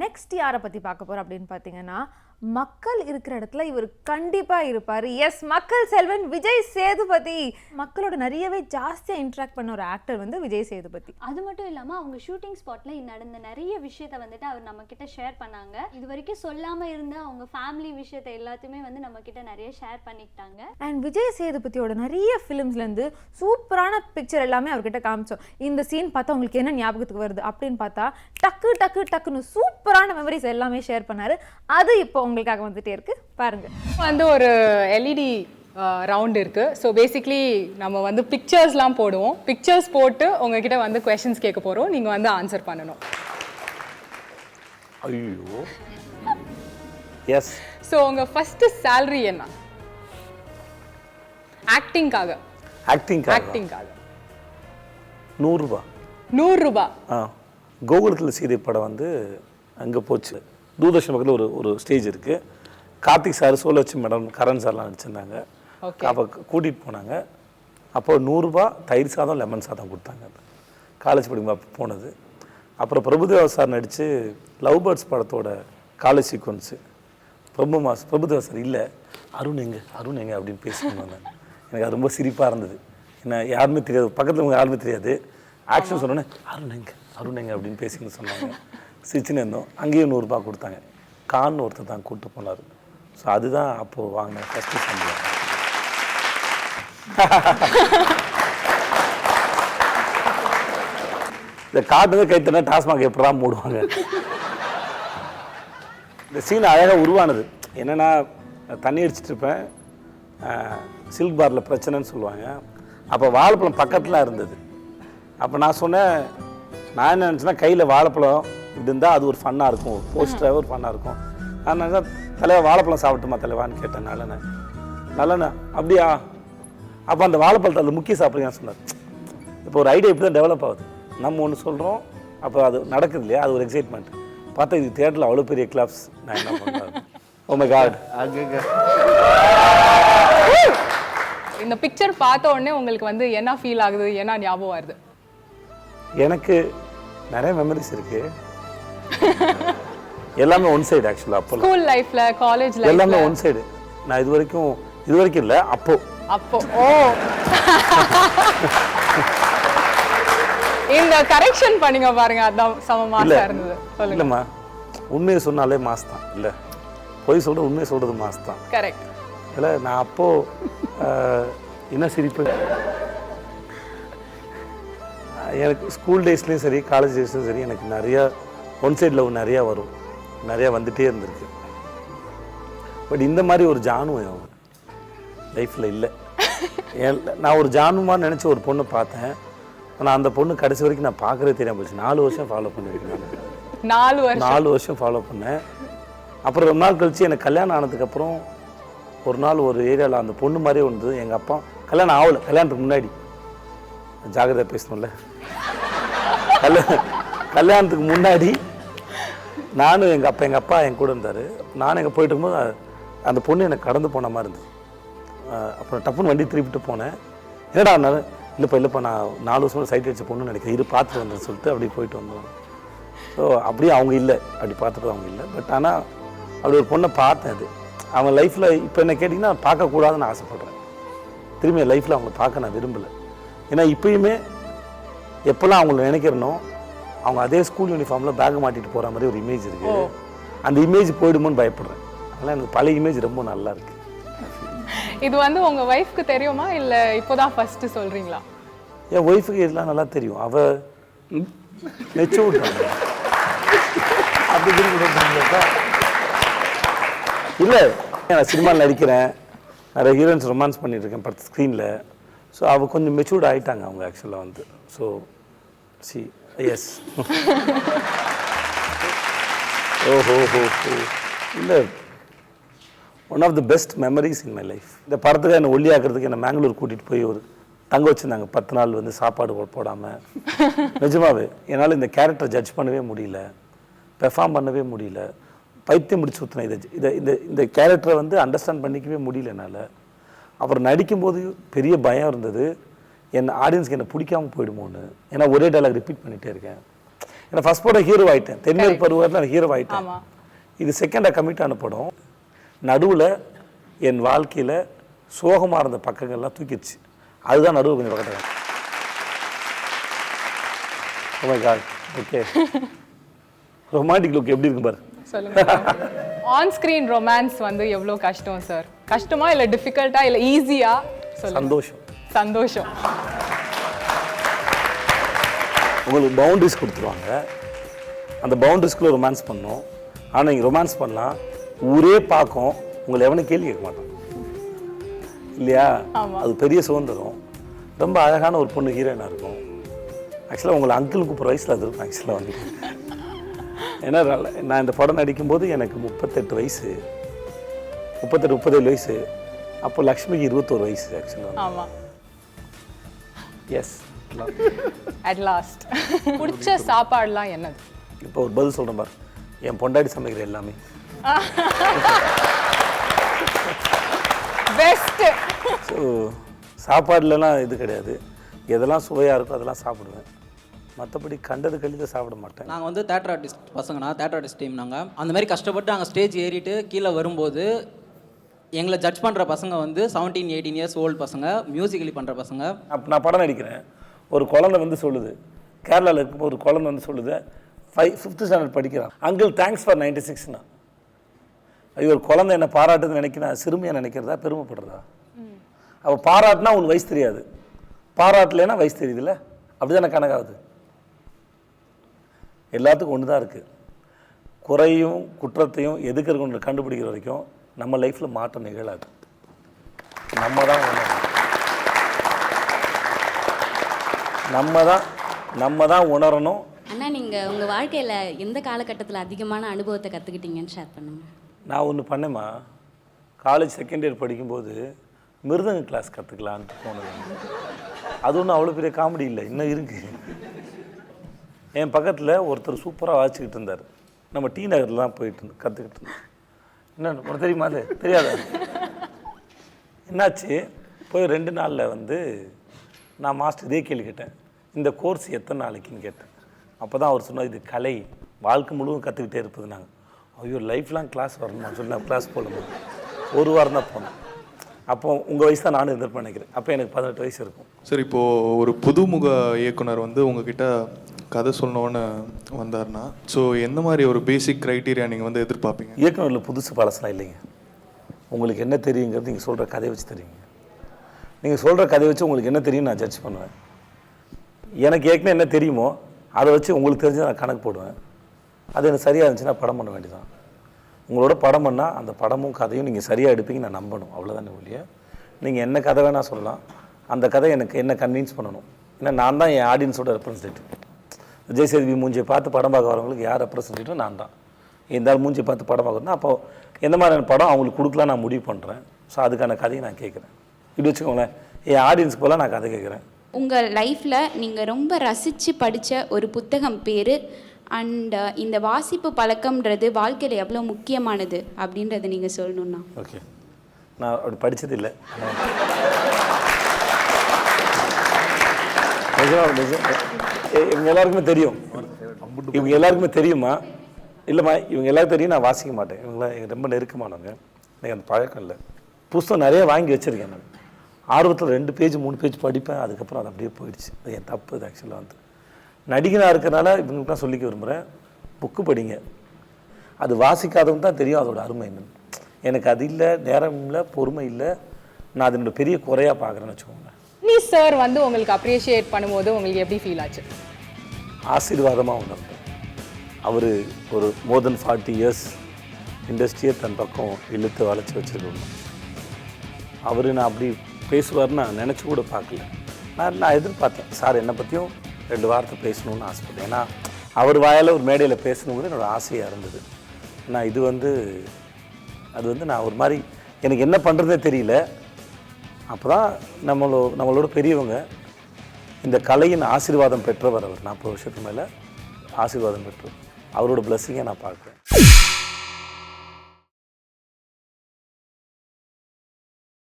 Next யாரை பற்றி பார்க்க போகிறோம் அப்படின்னு பார்த்தீங்கன்னா, மக்கள் இருக்கிற இடத்துல இவர் கண்டிப்பாக இருப்பார். எஸ், மக்கள் செல்வன் விஜய் சேதுபதி. மக்களோட நிறையவே ஜாஸ்தியாக இன்ட்ராக்ட் பண்ண ஒரு ஆக்டர் வந்து விஜய் சேதுபதி. அது மட்டும் இல்லாமல் அவங்க ஷூட்டிங் ஸ்பாட்டில் நடந்த நிறைய விஷயத்தை வந்துட்டு அவர் நம்மக்கிட்ட ஷேர் பண்ணாங்க. இது வரைக்கும் சொல்லாமல் இருந்த அவங்க ஃபேமிலி விஷயத்தை எல்லாத்தையுமே வந்து நம்மக்கிட்ட நிறைய ஷேர் பண்ணிக்கிட்டாங்க. அண்ட் விஜய் சேதுபதியோட நிறைய ஃபிலிம்ஸ்லேருந்து சூப்பரான பிக்சர் எல்லாமே அவர்கிட்ட காமிச்சோம். இந்த சீன் பார்த்தா உங்களுக்கு என்ன ஞாபகத்துக்கு வருது அப்படின்னு பார்த்தா டக்குன்னு சூப்பரான மெமரிஸ் எல்லாமே ஷேர் பண்ணாரு. அது இப்போ உங்களுக்காக வந்துட்டே இருக்கு, பாருங்க. வந்து ஒரு எல்இடி ரவுண்ட் இருக்கு. ஸோ பேசிக்லி நம்ம வந்து பிக்சர்ஸ்லாம் போடுவோம். பிக்சர்ஸ் போட்டு உங்ககிட்ட வந்து கொஸ்டின்ஸ் கேட்க போகிறோம். நீங்கள் வந்து ஆன்சர் பண்ணணும். ஐயோ எஸ். ஸோ உங்கள் ஃபஸ்ட்டு சேலரி என்ன? ஆக்டிங்காக 100 ரூபா. 100 ரூபா. கோகுலத்தில் சீதை படம் வந்து அங்கே போச்சு. தூர்தர்ஷன் பக்கத்தில் ஒரு ஸ்டேஜ் இருக்குது. கார்த்திக் சார், சோலட்சுமி மேடம், கரண் சார்லாம் நடிச்சிருந்தாங்க. அப்போ கூட்டிகிட்டு போனாங்க. அப்போ 100 ரூபா தயிர் சாதம் லெமன் சாதம் கொடுத்தாங்க. காலேஜ் படிக்கும்போது போனது. அப்புறம் பிரபுதேவா சார் நடித்து லவ் பேர்ட்ஸ் படத்தோட காலேஜ் சீக்வன்ஸு. பிரபுதேவா சார் இல்லை, அருண் எங்க அப்படின்னு பேசினாங்க. எனக்கு அது ரொம்ப சிரிப்பாக இருந்தது. என்ன யாருமே தெரியாது, பக்கத்தில் அவங்க யாருமே தெரியாது. ஆக்ஷன் சொன்னோன்னே அருண் எங்க அப்படின்னு பேசின்னு சொன்னாங்க. சிரிச்சுன்னு இருந்தோம். அங்கேயும் 100 ரூபா கொடுத்தாங்க. கான்னு ஒருத்தர் தான் கூப்பிட்டு போனார். ஸோ அதுதான் அப்போது வாங்கின ஃபஸ்ட்டு சம்பளம். இந்த காட்டு கைத்தனா டாஸ்மாக் எப்படா மூடுவாங்க. இந்த சீன் அழகாக உருவானது. என்னென்னா, தண்ணி அடிச்சிட்டு இருப்பேன், சில்க் பாரில் பிரச்சனைன்னு சொல்லுவாங்க. அப்போ வாழைப்பழம் பக்கத்தில் இருந்தது. அப்போ நான் சொன்னேன், நான் என்ன நினச்சேன்னா, கையில் வாழைப்பழம் இப்படி இருந்தால் அது ஒரு ஃபன்னாக இருக்கும், போஸ்டராக ஒரு ஃபன்னாக இருக்கும். நான் நினச்சா, தலைவா வாழைப்பழம் சாப்பிட்டுமா தலைவான்னு கேட்டேன். நல்லண்ணா அப்படியா? அப்போ அந்த வாழைப்பழத்தை அதில் முக்கிய சாப்பிடுங்கன்னு சொன்னார். இப்போ ஒரு ஐடியா இப்படி தான் டெவலப் ஆகுது. நம்ம ஒன்று சொல்கிறோம், அப்போ அது நடக்குது இல்லையா, அது ஒரு எக்ஸைட்மெண்ட். பார்த்தா இது தியேட்டரில் அவ்வளோ பெரிய கிளாப்ஸ். நான் என்ன பண்ணுறேன், ஓ மை காட். இந்த பிக்சர் பார்த்த உடனே உங்களுக்கு வந்து என்ன ஃபீல் ஆகுது, என்ன ஞாபகம் வருது? எனக்கு நிறைய மெமரிஸ் இருக்கு. எல்லாமே ஒன் சைடு. ஆக்சுவலாக அப்போ ஸ்கூல் லைஃப்ல, காலேஜ் லைஃப்ல எல்லாமே ஒன் சைடு. நான் இது வரைக்கும் இல்லை, அப்போ ஓ இந்த கரெக்ஷன் பண்ணீங்க பாருங்க, அதான் சம மாசா இருந்தது. இல்லைம்மா, உண்மையை சொன்னாலே மாஸ் தான். இல்லை, பொய் சொல்கிறது, உண்மையை சொல்கிறது மாஸ் தான். கரெக்ட். இல்லை, நான் அப்போது என்ன சிரிப்பு. எனக்கு ஸ்கூல் டேஸ்லேயும் சரி, காலேஜ் டேஸ்லையும் சரி, எனக்கு நிறையா ஒன் சைட் லவ் நிறையா வரும், நிறையா வந்துகிட்டே இருந்திருக்கு. பட் இந்த மாதிரி ஒரு ஜானுவம் லைஃப்பில் இல்லை. நான் ஒரு ஜானுமாக நினச்ச ஒரு பொண்ணை பார்த்தேன். ஆனால் அந்த பொண்ணு கடைசி வரைக்கும் நான் பார்க்குறதே தெரியாமல் போச்சு. 4 வருஷம் ஃபாலோ பண்ணியிருக்கேன். 4 வருஷம் ஃபாலோ பண்ணேன். அப்புறம் ரொம்ப நாள் கழித்து எனக்கு கல்யாணம் ஆனதுக்கப்புறம் ஒரு நாள் ஒரு ஏரியாவில் அந்த பொண்ணு மாதிரியே வந்தது. எங்கள் அப்பா கல்யாணம் ஆகலை, கல்யாணத்துக்கு முன்னாடி ஜாகிரதையாக பேசணும்ல. கல்யாணத்துக்கு முன்னாடி நானும் எங்கள் அப்பா என் கூட இருந்தார். நானும் எங்கே போயிட்டு இருக்கும்போது அந்த பொண்ணு எனக்கு கடந்து போன மாதிரி இருந்தது. அப்புறம் டப்புன்னு வண்டி திருப்பிட்டு போனேன். என்னடா இல்லைப்பா நான் 4 வருஷம் சைட் அடிச்ச பொண்ணு நினைக்கிறேன், இரு பார்த்துட்டு வந்தேன்னு சொல்லிட்டு அப்படியே போயிட்டு வந்தோம். ஸோ அப்படியே அவங்க இல்லை, அப்படி பார்த்துட்டு அவங்க இல்லை. பட் ஆனால் அப்படி ஒரு பொண்ணை பார்த்தேன். அது அவன் லைஃப்பில் இப்போ என்ன கேட்டிங்கன்னா பார்க்கக்கூடாதுன்னு ஆசைப்பட்றேன். திரும்பி என் லைஃப்பில் அவங்கள பார்க்க நான் விரும்பலை. ஏன்னா இப்போயுமே எப்போல்லாம் அவங்கள நினைக்கிறனோ, அவங்க அதே ஸ்கூல் யூனிஃபார்மில் பேக் மாட்டிட்டு போகிற மாதிரி ஒரு இமேஜ் இருக்குது. அந்த இமேஜ் போயிடுமோன்னு பயப்படுறேன். அதனால் எனக்கு பழைய இமேஜ் ரொம்ப நல்லா இருக்குது. இது வந்து உங்கள் ஒய்ஃப்க்கு தெரியுமா, இல்லை இப்போதான் ஃபஸ்ட்டு சொல்கிறீங்களா? என் ஒய்ஃபுக்கு இதெல்லாம் நல்லா தெரியும். அவள் மெச்சூர்ட் அப்படி இல்லை. நான் சினிமாவில் நடிக்கிறேன், நிறைய ஹீரோயின்ஸ் ரொமான்ஸ் பண்ணிட்டுருக்கேன் படத்து ஸ்க்ரீனில். ஸோ அவள் கொஞ்சம் மெச்சூர்ட் ஆகிட்டாங்க அவங்க ஆக்சுவலாக வந்து. ஸோ சி எஸ். ஓஹோ இல்லை, one of the best memories in my life. இந்த படத்துக்கு என்னை ஒல்லியாக்குறதுக்கு என்னை மேங்களூர் கூட்டிகிட்டு போய் ஒரு தங்க வச்சுருந்தாங்க 10 நாள் வந்து சாப்பாடு போடாமல். நிஜமாவே என்னால் இந்த கேரக்டரை ஜட்ஜ் பண்ணவே முடியல, பெர்ஃபார்ம் பண்ணவே முடியல. பைத்தியம் முடிச்சு ஊற்றினேன். இந்த கேரக்டரை வந்து அண்டர்ஸ்டாண்ட் பண்ணிக்கவே முடியல என்னால். அப்புறம் நடிக்கும்போது பெரிய பயம் இருந்தது, என் ஆடியன்ஸ்க்கு என்னை பிடிக்காமல் போயிடுமோன்னு. ஏன்னா ஒரே டைலாக் ரிப்பீட் பண்ணிகிட்டே இருக்கேன். ஏன்னா ஃபர்ஸ்ட் படம் ஹீரோ ஆகிட்டேன், தென்மேற்கு பருவத்தில் நான் ஹீரோ ஆகிட்டேன். ஆமாம். இது செகண்டாக கமிட் ஆன படம். நடுவில் என் வாழ்க்கையில் சோகமாக இருந்த பக்கங்கள்லாம் தூக்கிடுச்சு. அதுதான் நடுவில் கொஞ்சம் பக்கத்தில். Oh my God. Okay, romantic look எப்படி இருக்கு பாரு. சொல்லுங்க. ஆன் ஸ்க்ரீன் ரொமான்ஸ் வந்து எவ்வளோ கஷ்டம் சார்? கஷ்டமா இல்லை டிஃபிகல்ட்டா இல்லை ஈஸியா? சந்தோஷம். சந்தோஷம். உங்களுக்கு பவுண்டரிஸ் கொடுத்துருவாங்க, அந்த பவுண்டரிஸ்குள்ளே ரொமான்ஸ் பண்ணணும். ஆனால் நீங்கள் ரொமான்ஸ் பண்ணலாம், ஊரே பார்க்கும், உங்களை எவனும் கேள்வி கேட்க மாட்டான் இல்லையா? அது பெரிய சுதந்திரம். ரொம்ப அழகான ஒரு பொண்ணு ஹீரோயினாக இருக்கும். ஆக்சுவலாக உங்களை அங்கிள் கூப்பிட்ற வயசில் அது இருக்கும் ஆக்சுவலாக வந்து. ஏன்னா நான் இந்த படம் நடிக்கும்போது எனக்கு 38 வயசு, 37 வயசு. அப்போ லக்ஷ்மிக்கு 21 வயசு ஆக்சுவலாக. ஆமாம். Yes, at last. பிடிச்ச சாப்பாடுலாம் என்னது? இப்போ ஒரு பதில் சொல்கிறேன் பாரு. என் பொண்டாடி சமைக்கிற எல்லாமே பெஸ்ட். ஸோ சாப்பாடுலலாம் இது கிடையாது. எதெல்லாம் சுவையாக இருக்கோ அதெல்லாம் சாப்பிடுவேன். மற்றபடி கண்டது கழித்து சாப்பிட மாட்டேன். நாங்கள் வந்து தேட்டர் ஆர்டிஸ்ட் பசங்கண்ணா, தேட்டர் ஆர்டிஸ்ட் டீம். நாங்கள் அந்த மாதிரி கஷ்டப்பட்டு நாங்கள் ஸ்டேஜ் ஏறிட்டு கீழே வரும்போது எங்களை ஜட்ஜ் பண்ணுற பசங்க வந்து 17-18 இயர்ஸ் ஓல்டு பசங்க, மியூசிக்கலி பண்ணுற பசங்க. அப்போ நான் படம் நடிக்கிறேன், ஒரு குழந்தை வந்து சொல்லுது, கேரளாவில் இருக்கும்போது ஒரு குழந்தை வந்து சொல்லுது, 5th ஸ்டாண்டர்ட் படிக்கிறான், அங்கிள் தேங்க்ஸ் ஃபார் 96னா. ஐயோ, ஒரு குழந்தை என்ன பாராட்டுன்னு நினைக்கிறேன், சிறுமியாக நினைக்கிறதா பெருமைப்படுறதா? அப்போ பாராட்டினா உங்களுக்கு வயசு தெரியாது, பாராட்டலைன்னா வயசு தெரியுதுல்ல, அப்படி தானே கணக்காகுது. எல்லாத்துக்கும் ஒன்று தான் இருக்குது. குறையும் குற்றத்தையும் எதுக்கு ஒன்று கண்டுபிடிக்கிற வரைக்கும் நம்ம லைஃப்பில் மாற்றம் நிகழாது. நம்ம தான் உணரணும். அண்ணா, நீங்கள் உங்கள் வாழ்க்கையில் எந்த காலகட்டத்தில் அதிகமான அனுபவத்தை கற்றுக்கிட்டீங்கன்னு ஷேர் பண்ணுங்கள். நான் ஒன்று பண்ணேம்மா, காலேஜ் செகண்ட் இயர் படிக்கும்போது மிருதங்க கிளாஸ் கற்றுக்கலான்ட்டு போனது. அது ஒன்றும் அவ்வளோ பெரிய காமெடி இல்லை, இன்னும் இருக்குது. என் பக்கத்தில் ஒருத்தர் சூப்பராக வாசிச்சுக்கிட்டு இருந்தார். நம்ம டி நகரில் தான் போயிட்டு கற்றுக்கிட்டு இருந்தோம். என்ன உனக்கு தெரியுமா? அது தெரியாத. என்னாச்சு, போய் 2 நாளில் வந்து நான் மாஸ்டர் இதே கேள்வி கேட்டேன், இந்த கோர்ஸ் எத்தனை நாளைக்குன்னு கேட்டேன். அப்போ தான் அவர் சொன்னார், இது கலை, வாழ்க்கை முழுவதும் கற்றுக்கிட்டே இருப்பது. நாங்கள் ஐயோ லைஃப் லாங் கிளாஸ் வரணும்னு சொல்லி நான் கிளாஸ் போகலாமா, 1 வாரம் தான் போனேன். அப்போ உங்கள் வயசு தான் நானும் எதிர்ப்பு நினைக்கிறேன். அப்போ எனக்கு 18 வயசு இருக்கும். சார், இப்போது ஒரு புதுமுக இயக்குனர் வந்து உங்ககிட்ட கதை சொன்னோன்னு வந்தார்னா, ஸோ எந்த மாதிரி ஒரு பேசிக் க்ரைட்டீரியா நீங்கள் வந்து எதிர்பார்ப்பீங்க? இயக்குனரில் புதுசு பழசெலாம் இல்லைங்க. உங்களுக்கு என்ன தெரியுங்கிறது நீங்கள் சொல்கிற கதையை வச்சு தெரியுங்க. நீங்கள் சொல்கிற கதையை வச்சு உங்களுக்கு என்ன தெரியும் நான் ஜட்ஜ் பண்ணுவேன். எனக்கு ஏற்கனவே என்ன தெரியுமோ அதை வச்சு உங்களுக்கு தெரிஞ்சு நான் கணக்கு போடுவேன். அது எனக்கு சரியாக இருந்துச்சுன்னா படம் பண்ண வேண்டியதான். உங்களோட படம் பண்ணால் அந்த படமும் கதையும் நீங்கள் சரியாக எடுப்பீங்க நான் நம்பணும், அவ்வளோதானே ஒழிய நீங்கள் என்ன கதை வேணால் சொல்லலாம், அந்த கதை எனக்கு என்ன கன்வின்ஸ் பண்ணணும். ஏன்னா நான் தான் என் ஆடியன்ஸோட ரெப்ரஸன்டேட்டிவ். விஜய் சேதுபதி மூஞ்சியை பார்த்து படம் பார்க்க வரவங்களுக்கு யார் ரெப்ரஸன்டேட்டிவ்? நான் தான். இருந்தாலும் மூஞ்சியை பார்த்து படம் பார்க்கணும்னா அப்போ எந்த மாதிரியான படம் அவங்களுக்கு கொடுக்கலாம் நான் முடிவு பண்ணுறேன். ஸோ அதுக்கான கதையை நான் கேட்குறேன். இப்படி வச்சுக்கோங்களேன், என் ஆடியன்ஸ்க்கு போல நான் கதை கேட்குறேன். உங்கள் லைஃப்பில் நீங்கள் ரொம்ப ரசித்து படித்த ஒரு புத்தகம் பேர் அண்ட் இந்த வாசிப்பு பழக்கம்ன்றது வாழ்க்கையில் எவ்வளோ முக்கியமானது அப்படின்றத நீங்கள் சொல்லணுன்னா? ஓகே, நான் அப்படி படித்ததில்லை. இவங்க எல்லாருக்குமே தெரியும், இவங்க எல்லாருக்குமே தெரியுமா? இல்லைம்மா, இவங்க எல்லாருக்கும் தெரியும். நான் வாசிக்க மாட்டேன், இவங்களாம் ரொம்ப நெருக்கமானவங்க. எனக்கு அந்த பழக்கம் இல்லை. புத்தகம் நிறைய வாங்கி வச்சுருக்கேன். நான் ஆர்வத்தில் 2 பேஜ் 3 பேஜ் படிப்பேன், அதுக்கப்புறம் அது அப்படியே போயிடுச்சு. அது என் தப்பு. அது ஆக்சுவலாக வந்து நடிகனாக இருக்கிறனால இவங்களுக்கு தான் சொல்லிக்க விரும்புகிறேன், புக்கு படிங்க. அது வாசிக்காதவங்க தான் தெரியும் அதோட அருமை என்னன்னு. எனக்கு அது இல்லை, நேரம் இல்லை, பொறுமை இல்லை. நான் அதனோட பெரிய குறையாக பார்க்குறேன்னு வச்சுக்கோங்க. நீ சார் வந்து உங்களுக்கு அப்ரிஷியேட் பண்ணும்போது உங்களுக்கு எப்படி ஃபீல் ஆச்சு? ஆசீர்வாதமாக உணர்ந்தேன். அவர் ஒரு மோர் தென் 40 இயர்ஸ் இண்டஸ்ட்ரியை தன் பக்கம் இழுத்து வளைச்சி வச்சுருக்கணும். அவர் நான் அப்படி பேசுவார்னு நான் நினச்சி கூட பார்க்கல. நான் எதிர்பார்த்தேன் சார் என்னை பற்றியும் 2 வார்த்தை பேசணுன்னு ஆசைப்பட்டேன். ஏன்னா அவர் வாயால் ஒரு மேடையில் பேசணுங்கிறது என்னோடய ஆசையாக இருந்தது. நான் இது வந்து அது வந்து நான் ஒரு மாதிரி எனக்கு என்ன பண்ணுறதே தெரியல. அப்போ தான் நம்மளோட பெரியவங்க இந்த கலையின் ஆசீர்வாதம் பெற்றவர் அவர். 40 வருஷத்துக்கு மேலே ஆசீர்வாதம் பெற்றவர். அவரோட பிளஸ்ஸிங்கை நான் பார்க்குறேன்.